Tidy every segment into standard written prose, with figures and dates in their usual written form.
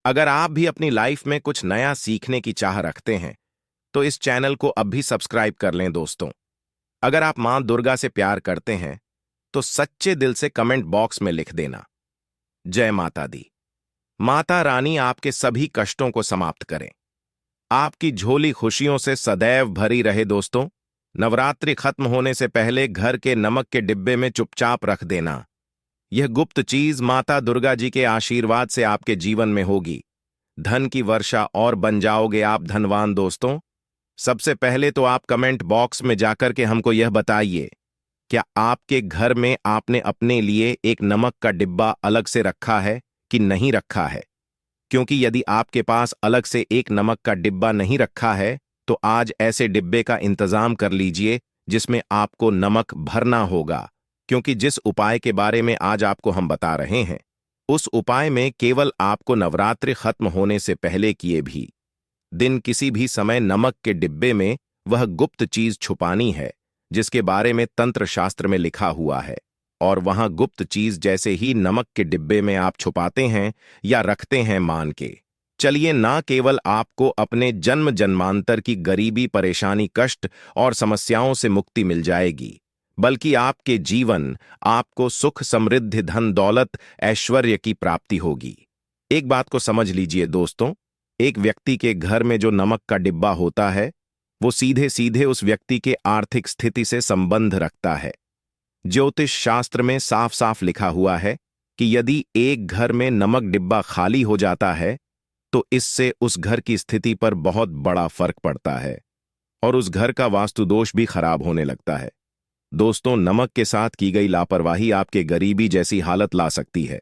अगर आप भी अपनी लाइफ में कुछ नया सीखने की चाह रखते हैं तो इस चैनल को अब भी सब्सक्राइब कर लें दोस्तों। अगर आप मां दुर्गा से प्यार करते हैं तो सच्चे दिल से कमेंट बॉक्स में लिख देना, जय माता दी। माता रानी आपके सभी कष्टों को समाप्त करें, आपकी झोली खुशियों से सदैव भरी रहे दोस्तों। नवरात्रि खत्म होने से पहले घर के नमक के डिब्बे में चुपचाप रख देना। यह गुप्त चीज माता दुर्गा जी के आशीर्वाद से आपके जीवन में होगी। धन की वर्षा और बन जाओगे आप धनवान दोस्तों। सबसे पहले तो आप कमेंट बॉक्स में जाकर के हमको यह बताइए, क्या आपके घर में आपने अपने लिए एक नमक का डिब्बा अलग से रखा है कि नहीं रखा है? क्योंकि यदि आपके पास अलग से एक नमक का डिब्बा नहीं रखा है तो आज ऐसे डिब्बे का इंतजाम कर लीजिए जिसमें आपको नमक भरना होगा। क्योंकि जिस उपाय के बारे में आज आपको हम बता रहे हैं उस उपाय में केवल आपको नवरात्रि खत्म होने से पहले किए भी दिन किसी भी समय नमक के डिब्बे में वह गुप्त चीज छुपानी है जिसके बारे में तंत्र शास्त्र में लिखा हुआ है। और वहां गुप्त चीज जैसे ही नमक के डिब्बे में आप छुपाते हैं या रखते हैं मान के चलिए, ना केवल आपको अपने जन्म जन्मांतर की गरीबी, परेशानी, कष्ट और समस्याओं से मुक्ति मिल जाएगी, बल्कि आपके जीवन आपको सुख, समृद्धि, धन दौलत, ऐश्वर्य की प्राप्ति होगी। एक बात को समझ लीजिए दोस्तों, एक व्यक्ति के घर में जो नमक का डिब्बा होता है वो सीधे सीधे उस व्यक्ति के आर्थिक स्थिति से संबंध रखता है। ज्योतिष शास्त्र में साफ साफ लिखा हुआ है कि यदि एक घर में नमक डिब्बा खाली हो जाता है तो इससे उस घर की स्थिति पर बहुत बड़ा फर्क पड़ता है और उस घर का वास्तु दोष भी खराब होने लगता है। दोस्तों, नमक के साथ की गई लापरवाही आपके गरीबी जैसी हालत ला सकती है।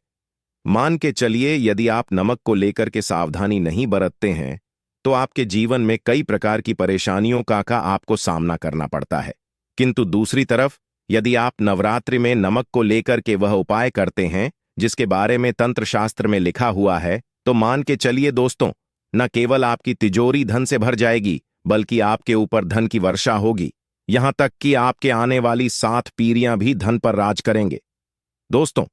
मान के चलिए यदि आप नमक को लेकर के सावधानी नहीं बरतते हैं तो आपके जीवन में कई प्रकार की परेशानियों का आपको सामना करना पड़ता है। किंतु दूसरी तरफ यदि आप नवरात्रि में नमक को लेकर के वह उपाय करते हैं जिसके बारे में तंत्र शास्त्र में लिखा हुआ है तो मान के चलिए दोस्तों, न केवल आपकी तिजोरी धन से भर जाएगी बल्कि आपके ऊपर धन की वर्षा होगी। यहां तक कि आपके आने वाली 7 पीढ़ियां भी धन पर राज करेंगे। दोस्तों,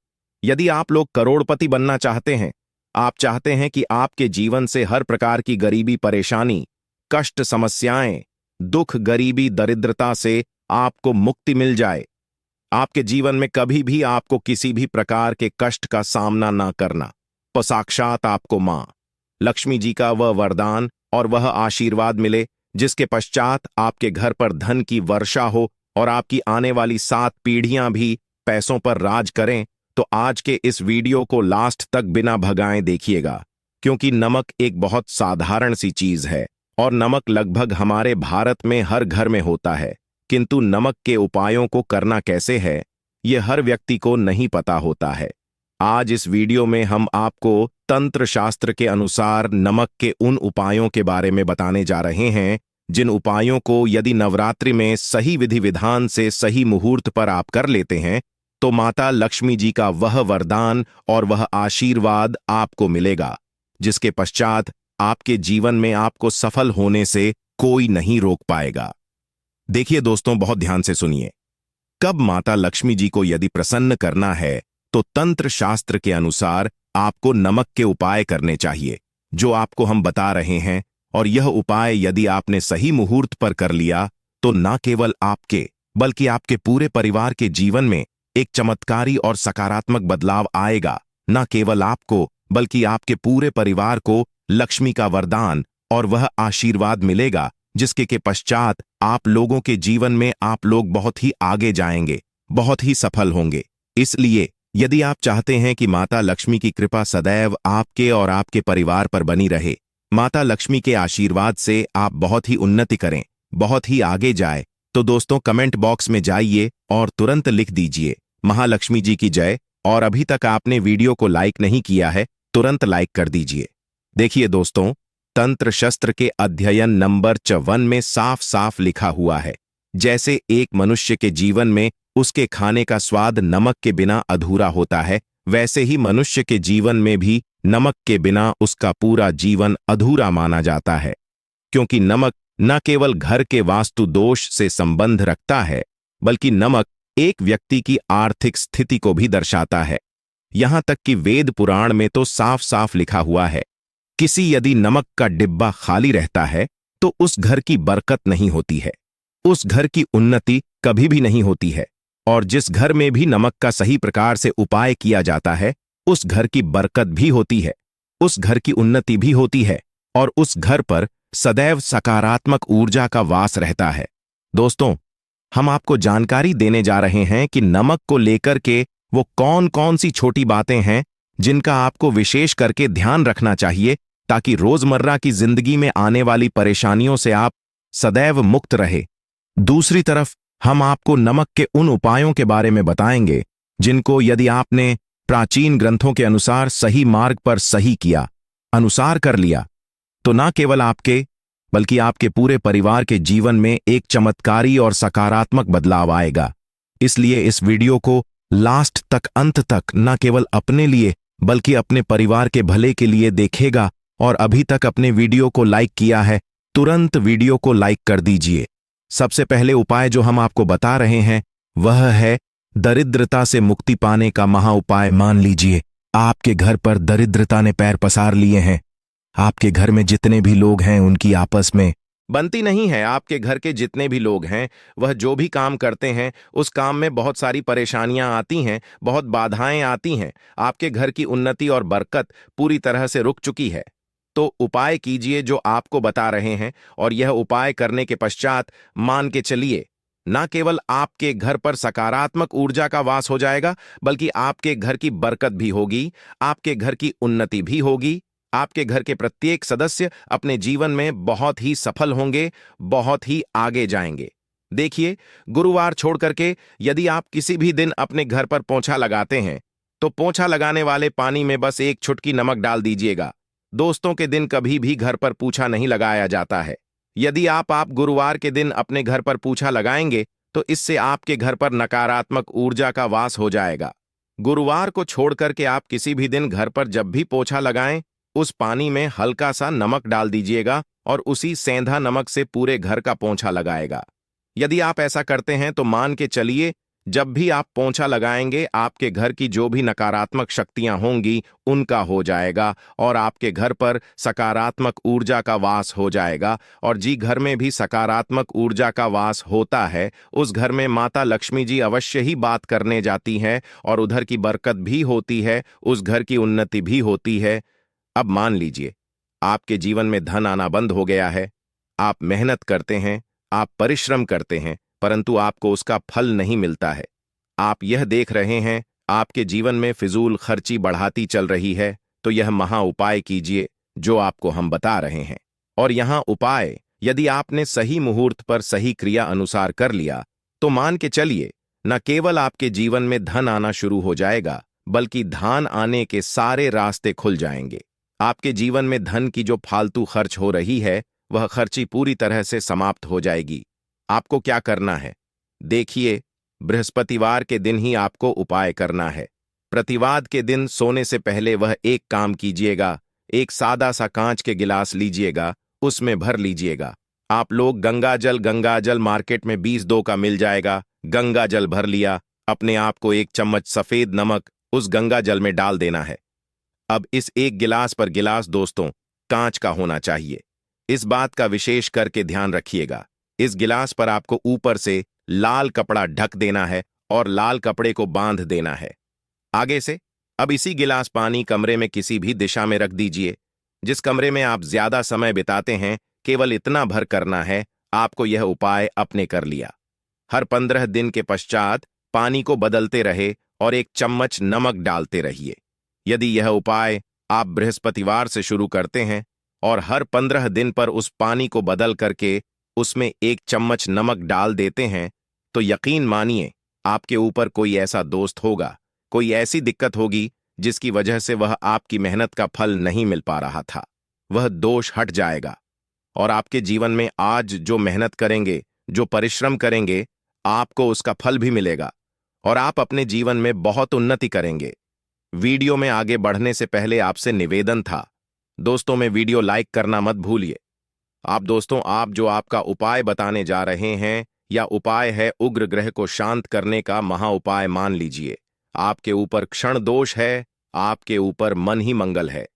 यदि आप लोग करोड़पति बनना चाहते हैं, आप चाहते हैं कि आपके जीवन से हर प्रकार की गरीबी, परेशानी, कष्ट, समस्याएं, दुख, गरीबी, दरिद्रता से आपको मुक्ति मिल जाए, आपके जीवन में कभी भी आपको किसी भी प्रकार के कष्ट का सामना ना करना, तो साक्षात आपको मां लक्ष्मी जी का वह वरदान और वह आशीर्वाद मिले जिसके पश्चात आपके घर पर धन की वर्षा हो और आपकी आने वाली 7 पीढ़ियां भी पैसों पर राज करें, तो आज के इस वीडियो को लास्ट तक बिना भगाए देखिएगा। क्योंकि नमक एक बहुत साधारण सी चीज है और नमक लगभग हमारे भारत में हर घर में होता है, किंतु नमक के उपायों को करना कैसे है यह हर व्यक्ति को नहीं पता होता है। आज इस वीडियो में हम आपको तंत्र शास्त्र के अनुसार नमक के उन उपायों के बारे में बताने जा रहे हैं जिन उपायों को यदि नवरात्रि में सही विधि विधान से सही मुहूर्त पर आप कर लेते हैं तो माता लक्ष्मी जी का वह वरदान और वह आशीर्वाद आपको मिलेगा जिसके पश्चात आपके जीवन में आपको सफल होने से कोई नहीं रोक पाएगा। देखिए दोस्तों, बहुत ध्यान से सुनिए। कब माता लक्ष्मी जी को यदि प्रसन्न करना है तो तंत्र शास्त्र के अनुसार आपको नमक के उपाय करने चाहिए जो आपको हम बता रहे हैं। और यह उपाय यदि आपने सही मुहूर्त पर कर लिया तो न केवल आपके बल्कि आपके पूरे परिवार के जीवन में एक चमत्कारी और सकारात्मक बदलाव आएगा। न केवल आपको बल्कि आपके पूरे परिवार को लक्ष्मी का वरदान और वह आशीर्वाद मिलेगा जिसके के पश्चात आप लोगों के जीवन में आप लोग बहुत ही आगे जाएंगे, बहुत ही सफल होंगे। इसलिए यदि आप चाहते हैं कि माता लक्ष्मी की कृपा सदैव आपके और आपके परिवार पर बनी रहे, माता लक्ष्मी के आशीर्वाद से आप बहुत ही उन्नति करें, बहुत ही आगे जाए, तो दोस्तों कमेंट बॉक्स में जाइए और तुरंत लिख दीजिए महालक्ष्मी जी की जय। और अभी तक आपने वीडियो को लाइक नहीं किया है तुरंत लाइक कर दीजिए। देखिए दोस्तों, तंत्र शस्त्र के अध्ययन नंबर 54 में साफ साफ लिखा हुआ है, जैसे एक मनुष्य के जीवन में उसके खाने का स्वाद नमक के बिना अधूरा होता है, वैसे ही मनुष्य के जीवन में भी नमक के बिना उसका पूरा जीवन अधूरा माना जाता है। क्योंकि नमक न केवल घर के वास्तु दोष से संबंध रखता है बल्कि नमक एक व्यक्ति की आर्थिक स्थिति को भी दर्शाता है। यहां तक कि वेद पुराण में तो साफ साफ लिखा हुआ है किसी यदि नमक का डिब्बा खाली रहता है तो उस घर की बरकत नहीं होती है, उस घर की उन्नति कभी भी नहीं होती है। और जिस घर में भी नमक का सही प्रकार से उपाय किया जाता है, उस घर की बरकत भी होती है, उस घर की उन्नति भी होती है, और उस घर पर सदैव सकारात्मक ऊर्जा का वास रहता है। दोस्तों, हम आपको जानकारी देने जा रहे हैं कि नमक को लेकर के वो कौन कौन सी छोटी बातें हैं जिनका आपको विशेष करके ध्यान रखना चाहिए, ताकि रोजमर्रा की जिंदगी में आने वाली परेशानियों से आप सदैव मुक्त रहे। दूसरी तरफ हम आपको नमक के उन उपायों के बारे में बताएंगे जिनको यदि आपने प्राचीन ग्रंथों के अनुसार सही मार्ग पर सही किया, अनुसार कर लिया, तो न केवल आपके बल्कि आपके पूरे परिवार के जीवन में एक चमत्कारी और सकारात्मक बदलाव आएगा। इसलिए इस वीडियो को लास्ट तक, अंत तक न केवल अपने लिए बल्कि अपने परिवार के भले के लिए देखेगा। और अभी तक अपने वीडियो को लाइक किया है, तुरंत वीडियो को लाइक कर दीजिए। सबसे पहले उपाय जो हम आपको बता रहे हैं वह है दरिद्रता से मुक्ति पाने का महा उपाय। मान लीजिए आपके घर पर दरिद्रता ने पैर पसार लिए हैं, आपके घर में जितने भी लोग हैं उनकी आपस में बनती नहीं है। आपके घर के जितने भी लोग हैं वह जो भी काम करते हैं उस काम में बहुत सारी परेशानियां आती हैं, बहुत बाधाएं आती हैं। आपके घर की उन्नति और बरकत पूरी तरह से रुक चुकी है। तो उपाय कीजिए जो आपको बता रहे हैं, और यह उपाय करने के पश्चात मान के चलिए न केवल आपके घर पर सकारात्मक ऊर्जा का वास हो जाएगा, बल्कि आपके घर की बरकत भी होगी, आपके घर की उन्नति भी होगी। आपके घर के प्रत्येक सदस्य अपने जीवन में बहुत ही सफल होंगे, बहुत ही आगे जाएंगे। देखिए, गुरुवार छोड़ करके यदि आप किसी भी दिन अपने घर पर पोंछा लगाते हैं तो पोंछा लगाने वाले पानी में बस एक चुटकी नमक डाल दीजिएगा। दोस्तों के दिन कभी भी घर पर पोंछा नहीं लगाया जाता है। यदि आप गुरुवार के दिन अपने घर पर पोंछा लगाएंगे तो इससे आपके घर पर नकारात्मक ऊर्जा का वास हो जाएगा। गुरुवार को छोड़ करके आप किसी भी दिन घर पर जब भी पोंछा लगाएं, उस पानी में हल्का सा नमक डाल दीजिएगा और उसी सेंधा नमक से पूरे घर का पोंछा लगाएगा। यदि आप ऐसा करते हैं तो मान के चलिए जब भी आप पोंछा लगाएंगे आपके घर की जो भी नकारात्मक शक्तियां होंगी उनका हो जाएगा, और आपके घर पर सकारात्मक ऊर्जा का वास हो जाएगा। और जी घर में भी सकारात्मक ऊर्जा का वास होता है, उस घर में माता लक्ष्मी जी अवश्य ही बात करने जाती हैं, और उधर की बरकत भी होती है, उस घर की उन्नति भी होती है। अब मान लीजिए आपके जीवन में धन आना बंद हो गया है, आप मेहनत करते हैं, आप परिश्रम करते हैं, परंतु आपको उसका फल नहीं मिलता है। आप यह देख रहे हैं आपके जीवन में फिजूल खर्ची बढ़ाती चल रही है, तो यह महा उपाय कीजिए जो आपको हम बता रहे हैं। और यहां उपाय यदि आपने सही मुहूर्त पर सही क्रिया अनुसार कर लिया तो मान के चलिए न केवल आपके जीवन में धन आना शुरू हो जाएगा, बल्कि धान आने के सारे रास्ते खुल जाएंगे। आपके जीवन में धन की जो फालतू खर्च हो रही है वह खर्ची पूरी तरह से समाप्त हो जाएगी। आपको क्या करना है? देखिए, बृहस्पतिवार के दिन ही आपको उपाय करना है। प्रतिवाद के दिन सोने से पहले वह एक काम कीजिएगा, एक सादा सा कांच के गिलास लीजिएगा, उसमें भर लीजिएगा। आप लोग गंगा जल मार्केट में 20 का मिल जाएगा, गंगा जल भर लिया। अपने आप को 1 चम्मच सफेद नमक उस गंगा जल में डाल देना है। अब इस एक गिलास पर गिलास दोस्तों कांच का होना चाहिए। इस बात का विशेष करके ध्यान रखिएगा। इस गिलास पर आपको ऊपर से लाल कपड़ा ढक देना है और लाल कपड़े को बांध देना है आगे से। अब इसी गिलास पानी कमरे में किसी भी दिशा में रख दीजिए। जिस कमरे में आप ज्यादा समय बिताते हैं केवल इतना भर करना है, आपको यह उपाय अपने कर लिया। हर 15 दिन के पश्चात पानी को बदलते रहे और 1 चम्मच नमक डालते रहिए। यदि यह उपाय आप बृहस्पतिवार से शुरू करते हैं और हर 15 दिन पर उस पानी को बदल करके उसमें 1 चम्मच नमक डाल देते हैं, तो यकीन मानिए आपके ऊपर कोई ऐसा दोस्त होगा, कोई ऐसी दिक्कत होगी जिसकी वजह से वह आपकी मेहनत का फल नहीं मिल पा रहा था, वह दोष हट जाएगा। और आपके जीवन में आज जो मेहनत करेंगे, जो परिश्रम करेंगे, आपको उसका फल भी मिलेगा और आप अपने जीवन में बहुत उन्नति करेंगे। वीडियो में आगे बढ़ने से पहले आपसे निवेदन था दोस्तों, में वीडियो लाइक करना मत भूलिए। आप जो आपका उपाय बताने जा रहे हैं या उपाय है उग्र ग्रह को शांत करने का महा उपाय, मान लीजिए आपके ऊपर क्षण दोष है, आपके ऊपर मन ही मंगल है।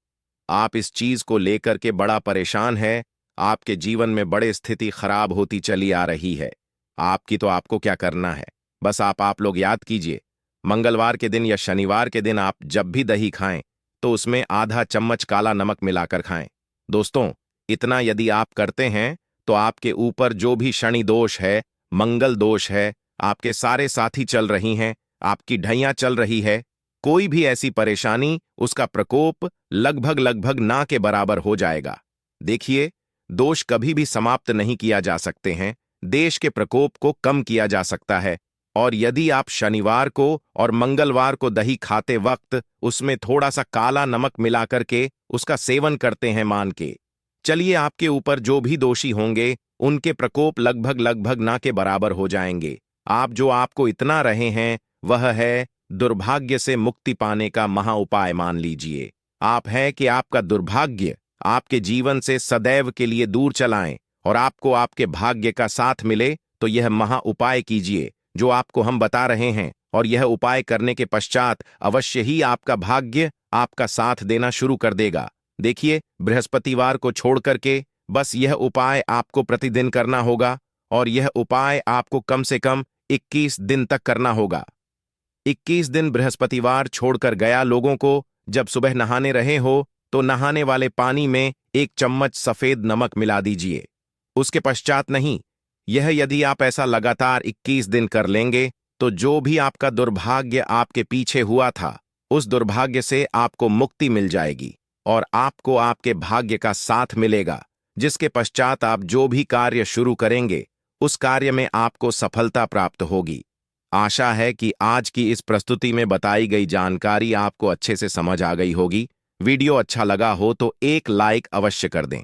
आप इस चीज को लेकर के बड़ा परेशान है, आपके जीवन में बड़े स्थिति खराब होती चली आ रही है। आपको क्या करना है, बस आप लोग याद कीजिए, मंगलवार के दिन या शनिवार के दिन आप जब भी दही खाएं तो उसमें आधा चम्मच काला नमक मिलाकर खाएं। दोस्तों, इतना यदि आप करते हैं तो आपके ऊपर जो भी शनि दोष है, मंगल दोष है, आपके सारे साथी चल रही हैं, आपकी ढैया चल रही है, कोई भी ऐसी परेशानी, उसका प्रकोप लगभग लगभग ना के बराबर हो जाएगा। देखिए, दोष कभी भी समाप्त नहीं किया जा सकते हैं, देश के प्रकोप को कम किया जा सकता है। और यदि आप शनिवार को और मंगलवार को दही खाते वक्त उसमें थोड़ा सा काला नमक मिलाकर के उसका सेवन करते हैं, मान के चलिए, आपके ऊपर जो भी दोषी होंगे उनके प्रकोप लगभग लगभग ना के बराबर हो जाएंगे। आपको इतना रहे हैं वह है दुर्भाग्य से मुक्ति पाने का महा उपाय। मान लीजिए आप है कि आपका दुर्भाग्य आपके जीवन से सदैव के लिए दूर चलाएं और आपको आपके भाग्य का साथ मिले, तो यह महा उपाय कीजिए जो आपको हम बता रहे हैं, और यह उपाय करने के पश्चात अवश्य ही आपका भाग्य आपका साथ देना शुरू कर देगा। देखिए, बृहस्पतिवार को छोड़ करके बस यह उपाय आपको प्रतिदिन करना होगा, और यह उपाय आपको कम से कम 21 दिन तक करना होगा। 21 दिन बृहस्पतिवार छोड़कर गया लोगों को जब सुबह नहाने रहे हो तो नहाने वाले पानी में 1 चम्मच सफेद नमक मिला दीजिए। उसके पश्चात नहीं, यह यदि आप ऐसा लगातार 21 दिन कर लेंगे तो जो भी आपका दुर्भाग्य आपके पीछे हुआ था, उस दुर्भाग्य से आपको मुक्ति मिल जाएगी और आपको आपके भाग्य का साथ मिलेगा, जिसके पश्चात आप जो भी कार्य शुरू करेंगे उस कार्य में आपको सफलता प्राप्त होगी। आशा है कि आज की इस प्रस्तुति में बताई गई जानकारी आपको अच्छे से समझ आ गई होगी। वीडियो अच्छा लगा हो तो एक लाइक अवश्य कर दें।